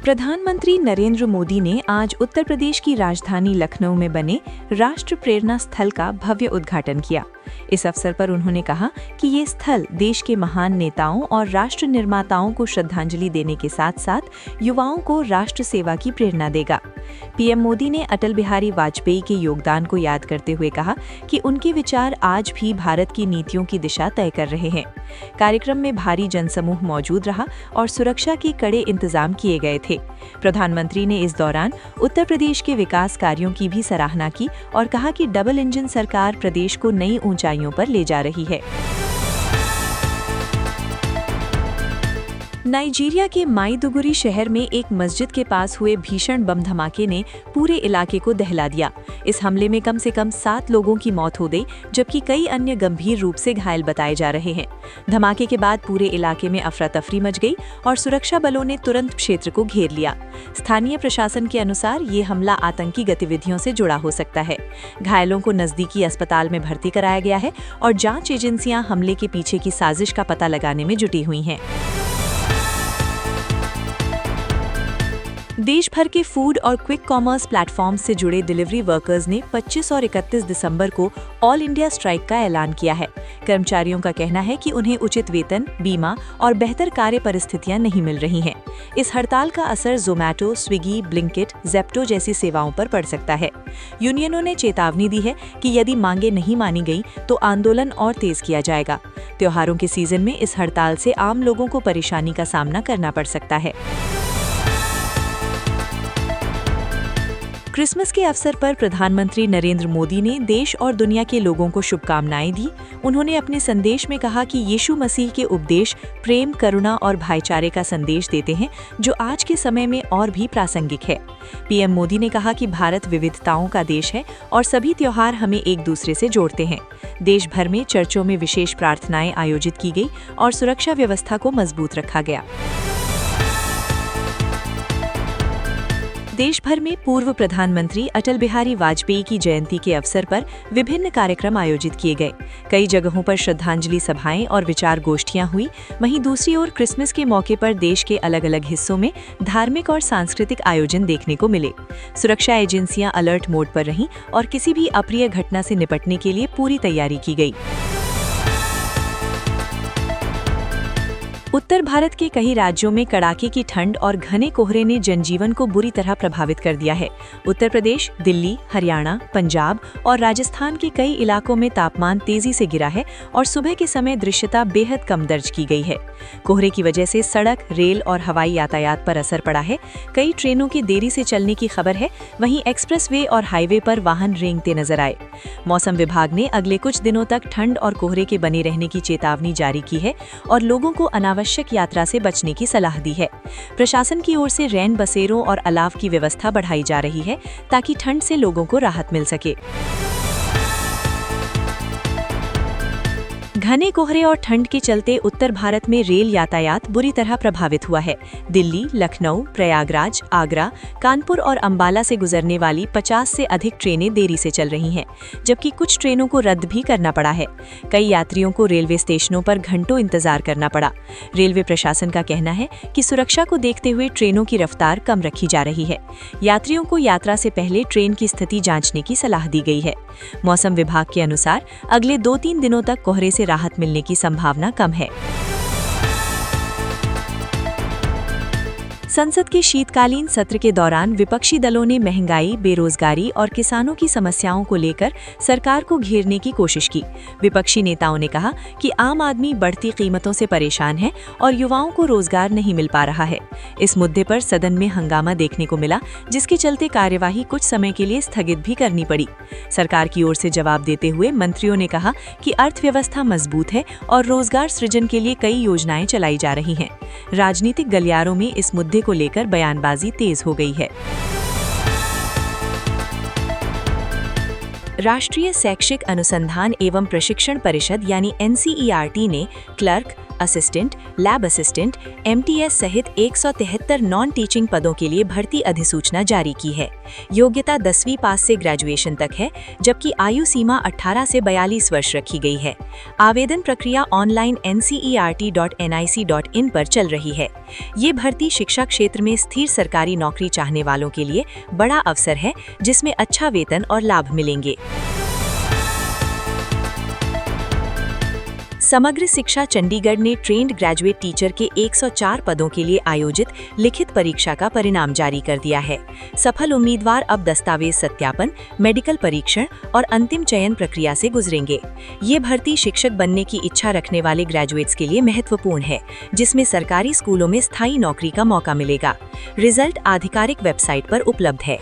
प्रधानमंत्री नरेंद्र मोदी ने आज उत्तर प्रदेश की राजधानी लखनऊ में बने राष्ट्र प्रेरणा स्थल का भव्य उद्घाटन किया। इस अवसर पर उन्होंने कहा कि ये स्थल देश के महान नेताओं और राष्ट्र निर्माताओं को श्रद्धांजलि देने के साथ साथ युवाओं को राष्ट्र सेवा की प्रेरणा देगा। पीएम मोदी ने अटल बिहारी वाजपेयी के योगदान को याद करते हुए कहा कि उनके विचार आज भी भारत की नीतियों की दिशा तय कर रहे हैं। कार्यक्रम में भारी जनसमूह मौजूद रहा और सुरक्षा के कड़े इंतजाम किए गए थे। प्रधानमंत्री ने इस दौरान उत्तर प्रदेश के विकास कार्यों की भी सराहना की और कहा कि डबल इंजन सरकार प्रदेश को नई ऊंचाइयों पर ले जा रही है। नाइजीरिया के माइदुगुरी शहर में एक मस्जिद के पास हुए भीषण बम धमाके ने पूरे इलाके को दहला दिया। इस हमले में कम से कम 7 लोगों की मौत हो गई, जबकि कई अन्य गंभीर रूप से घायल बताए जा रहे हैं। धमाके के बाद पूरे इलाके में अफरा तफरी मच गई और सुरक्षा बलों ने तुरंत क्षेत्र को घेर लिया। स्थानीय प्रशासन के अनुसार ये हमला आतंकी गतिविधियों से जुड़ा हो सकता है। घायलों को नजदीकी अस्पताल में भर्ती कराया गया है और जांच एजेंसियां हमले के पीछे की साजिश का पता लगाने में जुटी हुई हैं। देश भर के फूड और क्विक कॉमर्स प्लेटफॉर्म से जुड़े डिलीवरी वर्कर्स ने 25 और 31 दिसंबर को ऑल इंडिया स्ट्राइक का ऐलान किया है। कर्मचारियों का कहना है कि उन्हें उचित वेतन, बीमा और बेहतर कार्य परिस्थितियां नहीं मिल रही हैं। इस हड़ताल का असर जोमैटो, स्विगी, ब्लिंकिट, जेप्टो जैसी सेवाओं पर पड़ सकता है। यूनियनों ने चेतावनी दी है कि यदि मांगे नहीं मानी गई तो आंदोलन और तेज किया जाएगा। त्योहारों के सीजन में इस हड़ताल से आम लोगों को परेशानी का सामना करना पड़ सकता है। क्रिसमस के अवसर पर प्रधानमंत्री नरेंद्र मोदी ने देश और दुनिया के लोगों को शुभकामनाएं दी। उन्होंने अपने संदेश में कहा कि यीशु मसीह के उपदेश प्रेम, करुणा और भाईचारे का संदेश देते हैं, जो आज के समय में और भी प्रासंगिक है। पीएम मोदी ने कहा कि भारत विविधताओं का देश है और सभी त्योहार हमें एक दूसरे से जोड़ते हैं। देश भर में चर्चों में विशेष प्रार्थनाएं आयोजित की गई और सुरक्षा व्यवस्था को मजबूत रखा गया। देश भर में पूर्व प्रधानमंत्री अटल बिहारी वाजपेयी की जयंती के अवसर पर विभिन्न कार्यक्रम आयोजित किए गए। कई जगहों पर श्रद्धांजलि सभाएं और विचार गोष्ठियां हुई। वहीं दूसरी ओर क्रिसमस के मौके पर देश के अलग अलग हिस्सों में धार्मिक और सांस्कृतिक आयोजन देखने को मिले। सुरक्षा एजेंसियां अलर्ट मोड पर रहीं और किसी भी अप्रिय घटना से निपटने के लिए पूरी तैयारी की गई। उत्तर भारत के कई राज्यों में कड़ाके की ठंड और घने कोहरे ने जनजीवन को बुरी तरह प्रभावित कर दिया है। उत्तर प्रदेश, दिल्ली, हरियाणा, पंजाब और राजस्थान के कई इलाकों में तापमान तेजी से गिरा है और सुबह के समय दृश्यता बेहद कम दर्ज की गई है। कोहरे की वजह से सड़क, रेल और हवाई यातायात पर असर पड़ा है। कई ट्रेनों के देरी से चलने की खबर है। वहीं एक्सप्रेसवे और हाईवे पर वाहन रेंगते नजर आए। मौसम विभाग ने अगले कुछ दिनों तक ठंड और कोहरे के बने रहने की चेतावनी जारी की है और लोगों को अनावश्यक यात्रा से बचने की सलाह दी है। प्रशासन की ओर से रैन बसेरों और अलाव की व्यवस्था बढ़ाई जा रही है ताकि ठंड से लोगों को राहत मिल सके। घने कोहरे और ठंड के चलते उत्तर भारत में रेल यातायात बुरी तरह प्रभावित हुआ है। दिल्ली, लखनऊ, प्रयागराज, आगरा, कानपुर और अंबाला से गुजरने वाली 50 से अधिक ट्रेनें देरी से चल रही हैं, जबकि कुछ ट्रेनों को रद्द भी करना पड़ा है। कई यात्रियों को रेलवे स्टेशनों पर घंटों इंतजार करना पड़ा। रेलवे प्रशासन का कहना है कि सुरक्षा को देखते हुए ट्रेनों की रफ्तार कम रखी जा रही है। यात्रियों को यात्रा से पहले ट्रेन की स्थिति जांचने की सलाह दी गई है। मौसम विभाग के अनुसार अगले 2-3 दिनों तक कोहरे से राहत मिलने की संभावना कम है। संसद के शीतकालीन सत्र के दौरान विपक्षी दलों ने महंगाई, बेरोजगारी और किसानों की समस्याओं को लेकर सरकार को घेरने की कोशिश की। विपक्षी नेताओं ने कहा कि आम आदमी बढ़ती कीमतों से परेशान है और युवाओं को रोजगार नहीं मिल पा रहा है। इस मुद्दे पर सदन में हंगामा देखने को मिला, जिसके चलते कार्यवाही कुछ समय के लिए स्थगित भी करनी पड़ी। सरकार की ओर से जवाब देते हुए मंत्रियों ने कहा कि अर्थव्यवस्था मजबूत है और रोजगार सृजन के लिए कई योजनाएं चलाई जा रही हैं। राजनीतिक गलियारों में इस मुद्दे को लेकर बयानबाजी तेज हो गई है। राष्ट्रीय शैक्षिक अनुसंधान एवं प्रशिक्षण परिषद यानी NCERT ने clerk, assistant, lab assistant, MTS सहित 173 नॉन टीचिंग पदों के लिए भर्ती अधिसूचना जारी की है। योग्यता 10वीं पास से ग्रेजुएशन तक है, जबकि आयु सीमा 18 से 42 वर्ष रखी गई है। आवेदन प्रक्रिया ऑनलाइन ncert.nic.in पर चल रही है। ये भर्ती शिक्षा क्षेत्र में स्थिर सरकारी नौकरी चाहने वालों के लिए बड़ा अवसर है, जिसमें अच्छा वेतन और लाभ मिलेंगे। समग्र शिक्षा चंडीगढ़ ने ट्रेंड ग्रेजुएट टीचर के 104 पदों के लिए आयोजित लिखित परीक्षा का परिणाम जारी कर दिया है। सफल उम्मीदवार अब दस्तावेज सत्यापन, मेडिकल परीक्षण और अंतिम चयन प्रक्रिया से गुजरेंगे। ये भर्ती शिक्षक बनने की इच्छा रखने वाले ग्रेजुएट्स के लिए महत्वपूर्ण है, जिसमें सरकारी स्कूलों में स्थायी नौकरी का मौका मिलेगा। रिजल्ट आधिकारिक वेबसाइट पर उपलब्ध है।